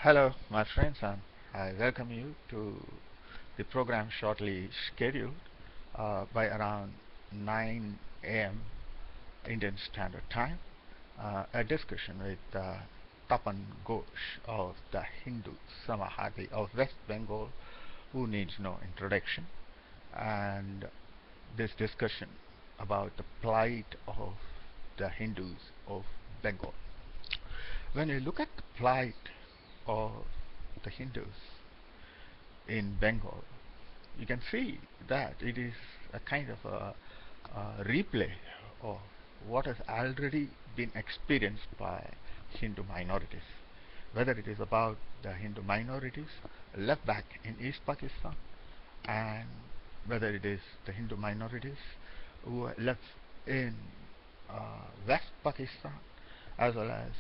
Hello, my friends, and I welcome you to the program shortly scheduled by around 9 a.m. Indian Standard Time, a discussion with Tapan Ghosh of the Hindu Samahati of West Bengal, who needs no introduction, and this discussion about the plight of the Hindus of Bengal. When you look at the plight of the Hindus in Bengal, you can see that it is a kind of a replay of what has already been experienced by Hindu minorities. Whether it is about the Hindu minorities left back in East Pakistan, and whether it is the Hindu minorities who are left in West Pakistan, as well as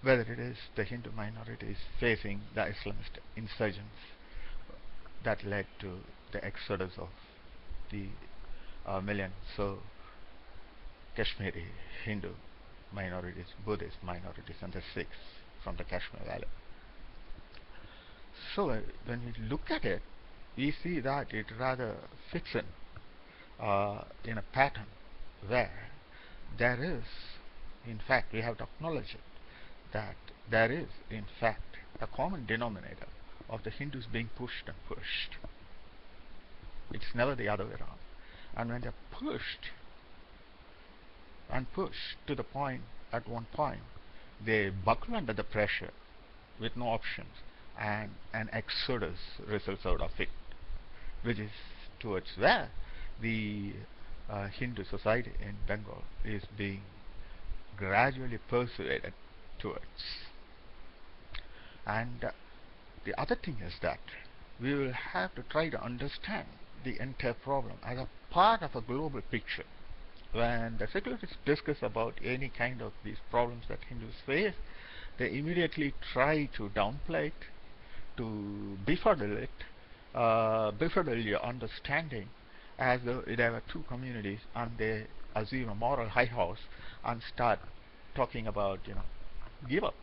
whether it is the Hindu minorities facing the Islamist insurgents that led to the exodus of the millions so Kashmiri Hindu minorities, Buddhist minorities, and the Sikhs from the Kashmir Valley. So when we look at it, we see that it rather fits in a pattern where there is, in fact, we have to acknowledge it, that there is, in fact, a common denominator of the Hindus being pushed and pushed. It's never the other way around. And when they're pushed and pushed to the point, at one point, they buckle under the pressure with no options, and an exodus results out of it, which is towards where the Hindu society in Bengal is being gradually persuaded towards. And the other thing is that we will have to try to understand the entire problem as a part of a global picture. When the secularists discuss about any kind of these problems that Hindus face, they immediately try to downplay it, to befuddle your understanding, as though there were two communities, and they assume a moral high horse and start talking about, give up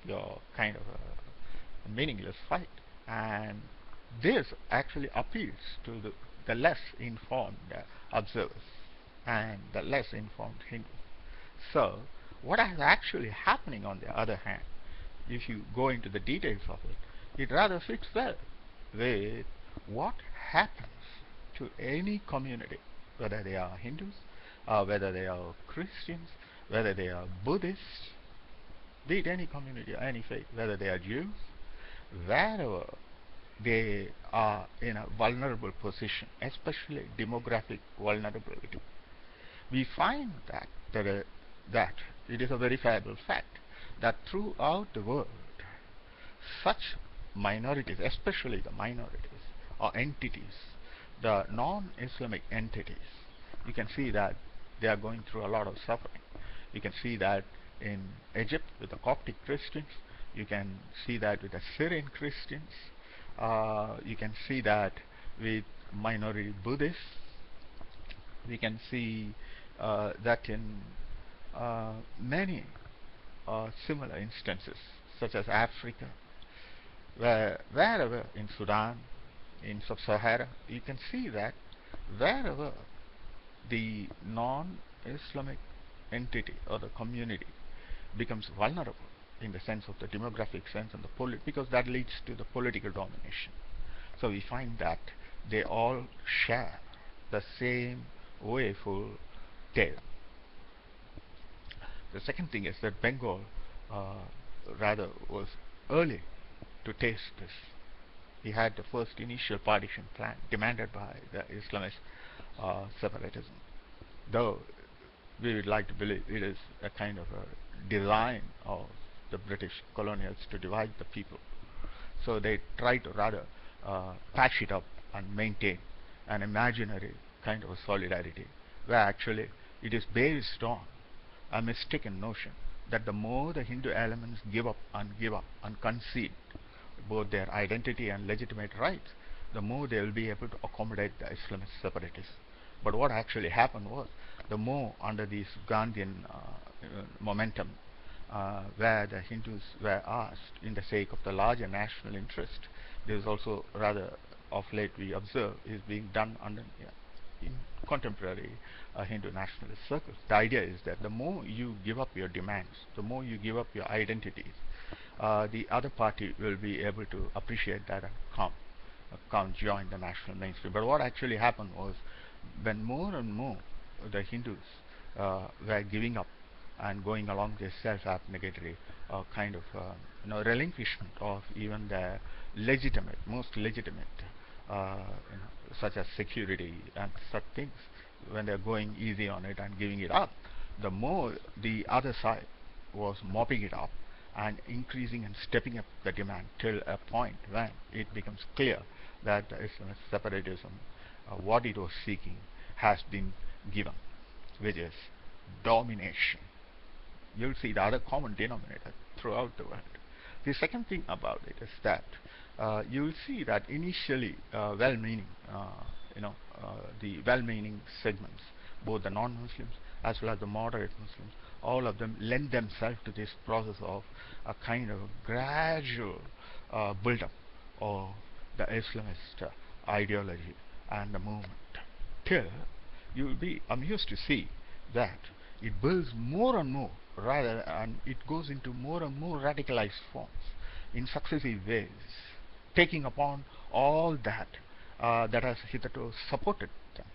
your kind of a meaningless fight. And this actually appeals to the less informed observers and the less informed Hindus. So, what is actually happening on the other hand, if you go into the details of it, it rather fits well with what happens to any community, whether they are Hindus, whether they are Christians, whether they are Buddhists, be it any community, any faith, whether they are Jews, wherever they are in a vulnerable position, especially demographic vulnerability, we find that it is a verifiable fact that throughout the world, such minorities, especially the minorities or entities, the non-Islamic entities, you can see that they are going through a lot of suffering. You can see that in Egypt with the Coptic Christians. You can see that with the Syrian Christians. You can see that with minority Buddhists. We can see that in many similar instances, such as Africa, wherever in Sudan, in Sub-Sahara, you can see that wherever the non-Islamic entity or the community becomes vulnerable in the sense of the demographic sense and the because that leads to the political domination. So we find that they all share the same woeful tale. The second thing is that Bengal rather was early to taste this. He had the first initial partition plan demanded by the Islamist separatism, though we would like to believe it is a kind of a design of the British colonials to divide the people. So they try to rather patch it up and maintain an imaginary kind of a solidarity, where actually it is based on a mistaken notion that the more the Hindu elements give up and concede both their identity and legitimate rights, the more they will be able to accommodate the Islamist separatists. But what actually happened was, the more under this Gandhian momentum, where the Hindus were asked, in the sake of the larger national interest, this is also rather of late we observe is being done under in contemporary Hindu nationalist circles. The idea is that the more you give up your demands, the more you give up your identities, the other party will be able to appreciate that and come join the national mainstream. But what actually happened was, when more and more the Hindus were giving up and going along this self-abnegatory kind of relinquishment of even their most legitimate, such as security and such things, when they're going easy on it and giving it up, the more the other side was mopping it up and increasing and stepping up the demand till a point when it becomes clear that Islamist separatism, what it was seeking, has been given, which is domination. You'll see the other common denominator throughout the world. The second thing about it is that you'll see that initially well-meaning, the well-meaning segments, both the non-Muslims as well as the moderate Muslims, all of them lend themselves to this process of a kind of gradual build-up of the Islamist ideology and the movement, till you'll be amused to see that it builds more and more, and it goes into more and more radicalized forms in successive ways, taking upon all that that has hitherto supported them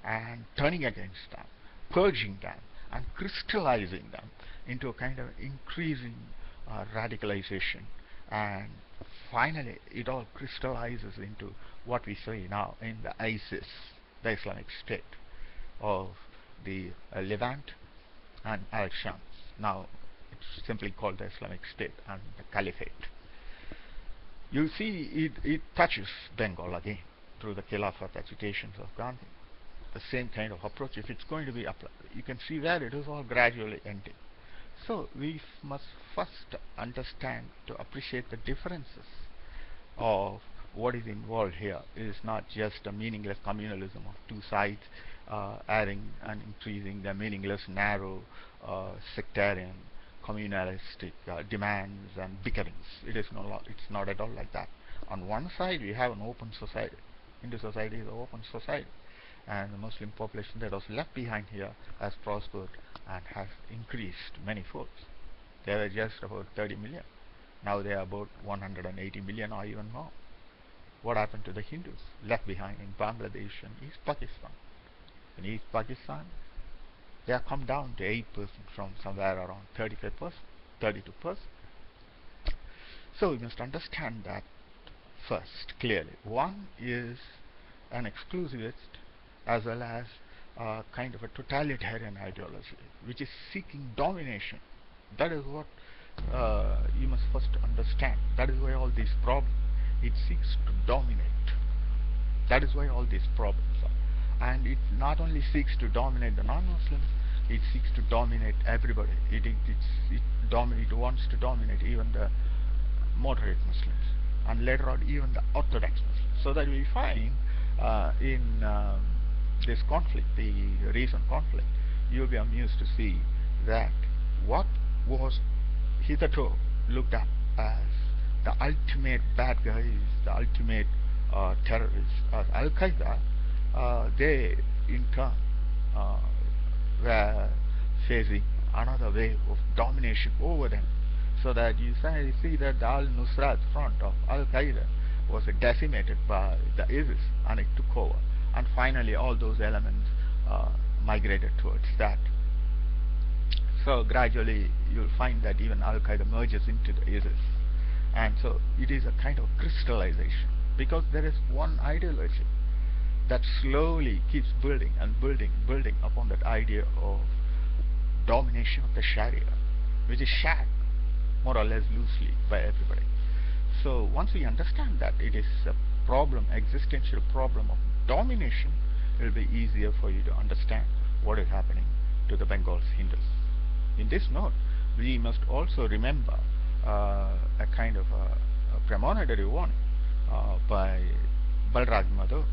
and turning against them, purging them and crystallizing them into a kind of increasing radicalization, and finally it all crystallizes into what we see now in the ISIS, the Islamic State of the Levant and Al-Sham. Now it's simply called the Islamic State and the Caliphate. You see it touches Bengal again through the Khilafat agitations of Gandhi. The same kind of approach, if it's going to be applied, you can see where it is all gradually ending. So we must first understand, to appreciate the differences of what is involved here. It is not just a meaningless communalism of two sides adding and increasing their meaningless, narrow, sectarian, communalistic demands and bickerings. It's not at all like that. On one side we have an open society. Hindu society is an open society, and the Muslim population that was left behind here has prospered and has increased many folds. They were just about 30 million. Now they are about 180 million or even more. What happened to the Hindus left behind in Bangladesh and East Pakistan? In East Pakistan, they have come down to 8% from somewhere around 35%, 32%. So we must understand that first clearly. One is an exclusivist as well as kind of a totalitarian ideology which is seeking domination. That is what you must first understand. That is why all these problems, it seeks to dominate. That is why all these problems are. And it not only seeks to dominate the non-Muslims, it seeks to dominate everybody. It wants to dominate even the moderate Muslims, and later on even the Orthodox Muslims. So that we find in this conflict, the recent conflict, you'll be amused to see that what was hitherto looked at as the ultimate bad guys, the ultimate terrorists, as Al-Qaeda, they in turn were facing another wave of domination over them, so that you see that the Al-Nusrat front of Al-Qaeda was decimated by the ISIS, and it took over, and finally all those elements migrated towards that. So gradually you'll find that even Al-Qaeda merges into the ISIS, and so it is a kind of crystallization, because there is one ideology that slowly keeps building and building upon that idea of domination of the Sharia, which is shared more or less loosely by everybody. So once we understand that it is a problem, existential problem of domination, it will be easier for you to understand what is happening to the Bengal's Hindus. In this note, we must also remember a kind of a premonitory warning by Balraj Madhok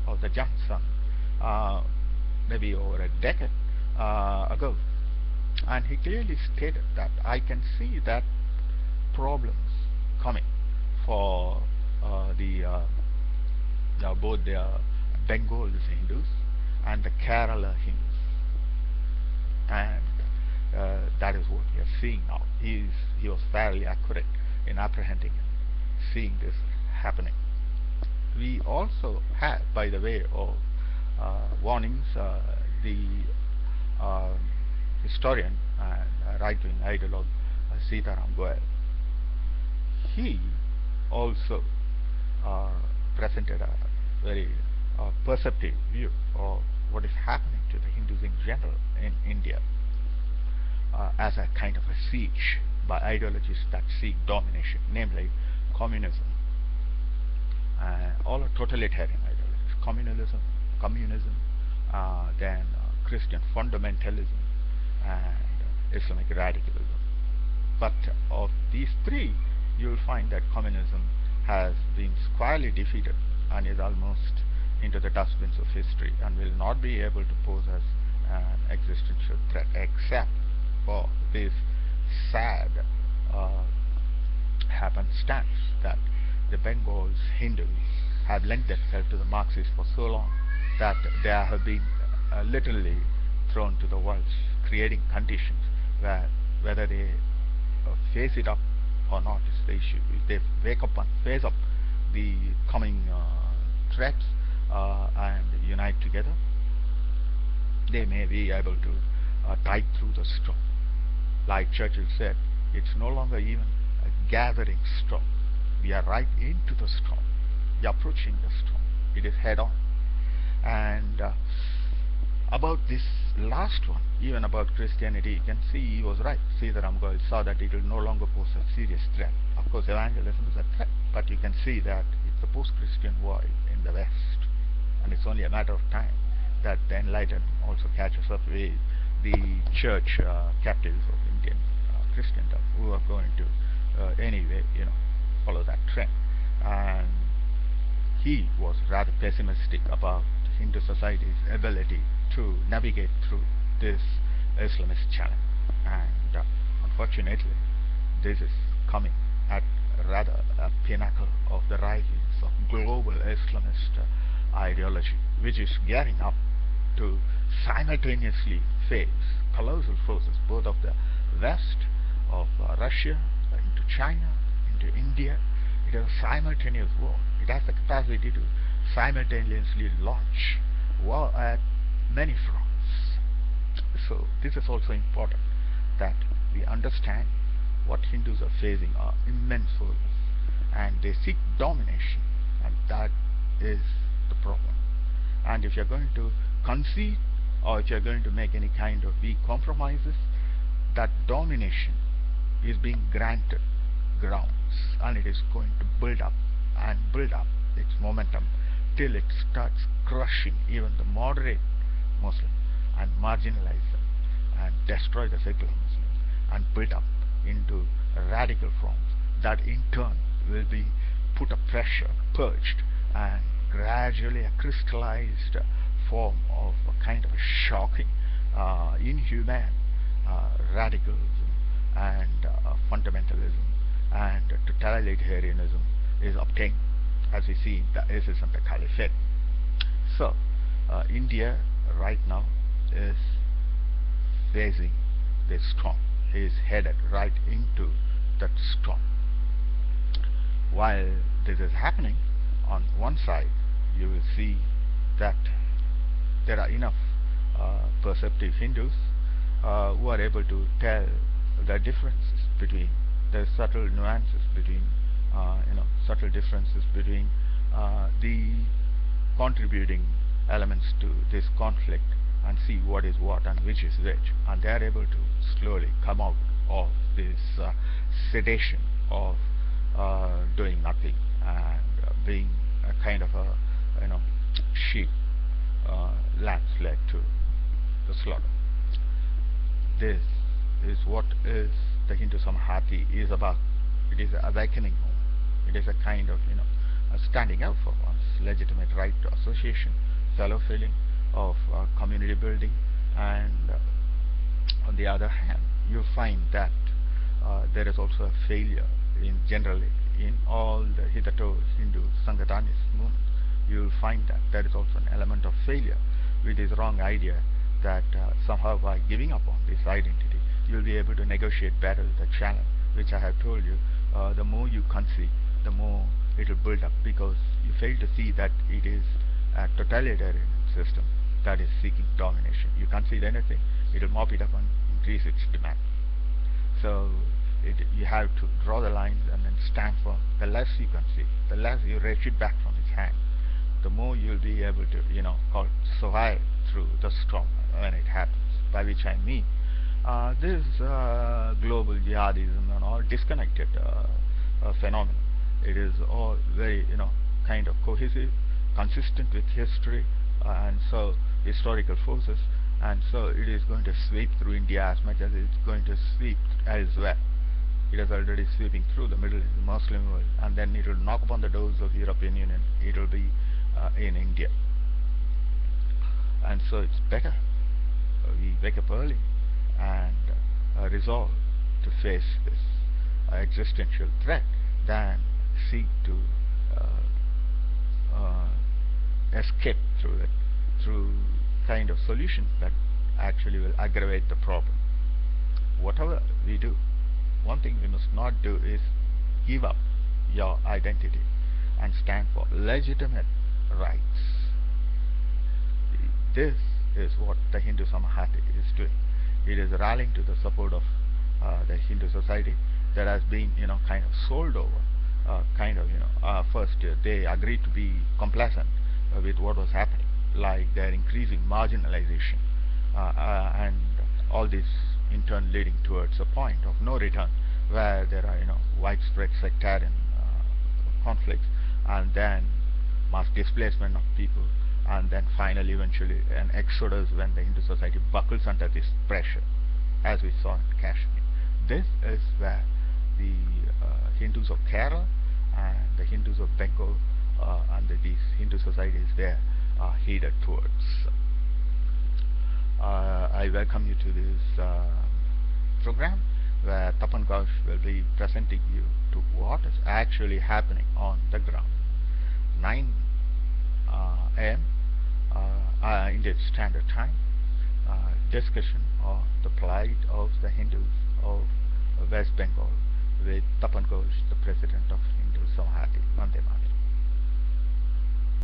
of the Jang Sangh maybe over a decade ago, And he clearly stated that I can see that problems coming for the both the Bengal Hindus and the Kerala Hindus, and that is what we are seeing now. He was fairly accurate in apprehending and seeing this happening. We also have, by the way of warnings, the uh, historian and right-wing ideologue Sitaram Goel. He also uh, presented a very perceptive view of what is happening to the Hindus in general in India as a kind of a siege by ideologies that seek domination, namely communism, all are totalitarian ideologies: communism, then Christian fundamentalism, and Islamic radicalism. But of these three, you will find that communism has been squarely defeated and is almost into the dustbins of history and will not be able to pose as an existential threat except for this sad uh, happenstance that the Bengal's Hindus have lent themselves to the Marxists for so long that they have been literally thrown to the walls, creating conditions where whether they face it up or not is the issue. If they wake up and face up the coming threats and unite together, they may be able to tide through the storm. Like Churchill said, it's no longer even a gathering storm. We are right into the storm. We are approaching the storm. It is head on. And about this last one, even about Christianity, you can see he was right. Sitaram Goel saw that it will no longer pose a serious threat. Of course, evangelism is a threat, but you can see that it's a post-Christian world in the West, and it's only a matter of time that the enlightened also catches up with the church captives of Indian Christendom, who are going to anyway, follow that trend. And he was rather pessimistic about Hindu society's ability to navigate through this Islamist challenge, and unfortunately this is coming at rather a pinnacle of the rise of global Islamist ideology, which is gearing up to simultaneously face colossal forces both of the West, of Russia, into China, into India. It is a simultaneous war. It has the capacity to simultaneously launch war at many fronts. So this is also important that we understand what Hindus are facing are immense forces, and they seek domination, and that is the problem. And if you're going to concede, or if you're going to make any kind of weak compromises, that domination is being granted grounds, and it is going to build up and build up its momentum till it starts crushing even the moderate Muslims and marginalize them and destroy the secular Muslims and build up into radical forms that in turn will be put a pressure, purged, and gradually a crystallized form of a kind of a shocking, inhumane radicalism and fundamentalism and totalitarianism is obtained, as we see in the ISIS and the Caliphate. So, India right now is facing this storm. Is headed right into that storm. While this is happening, on one side you will see that there are enough perceptive Hindus who are able to tell the differences between the subtle nuances between subtle differences between the contributing elements to this conflict, and see what is what and which is which, and they are able to slowly come out of this sedation of doing nothing and being a kind of a sheep lambs led to the slaughter. This is what is the Hindu Samhati is about. It is a awakening moment. It is a kind of a standing out for one's legitimate right to association, fellow feeling of community building, and On the other hand, you find that there is also a failure in generally in all the hitherto Hindu Sanghadanis movements. You will find that there is also an element of failure with this wrong idea that somehow by giving up on this identity, you will be able to negotiate better the challenge, which I have told you. The more you concede, the more it will build up, because you fail to see that it is a totalitarian system that is seeking domination. You concede anything, it will mop it up and increase its demand. So you have to draw the lines and then stand for the less you concede, the less you wrench it back from its hand, the more you'll be able to, survive through the storm when it happens. By which I mean, this global jihadism and all disconnected phenomenon. It is all very, kind of cohesive, consistent with history, and so historical forces, and so it is going to sweep through India as much as it's going to sweep elsewhere. It is already sweeping through the Middle East, Muslim world, and then it will knock upon the doors of European Union. It will be in India, and so it's better we wake up early and resolve to face this existential threat than seek to escape through it, through kind of solutions that actually will aggravate the problem. Whatever we do, one thing we must not do is give up your identity and stand for legitimate rights. This is what the Hindu Samahati is doing. It is rallying to the support of the Hindu society that has been, kind of sold over. First they agreed to be complacent with what was happening, like their increasing marginalization, and all this in turn leading towards a point of no return, where there are, widespread sectarian conflicts, and then mass displacement of people, and then finally eventually an exodus when the Hindu society buckles under this pressure, as we saw in Kashmir. This is where the Hindus of Kerala and the Hindus of Bengal and these Hindu societies there are headed towards. I welcome you to this program where Tapan will be presenting you to what is actually happening on the ground. 9 a.m. Indian Standard Time, discussion on the plight of the Hindus of West Bengal with Tapan Ghosh, the president of Hindu Samahati. Vande Mataram.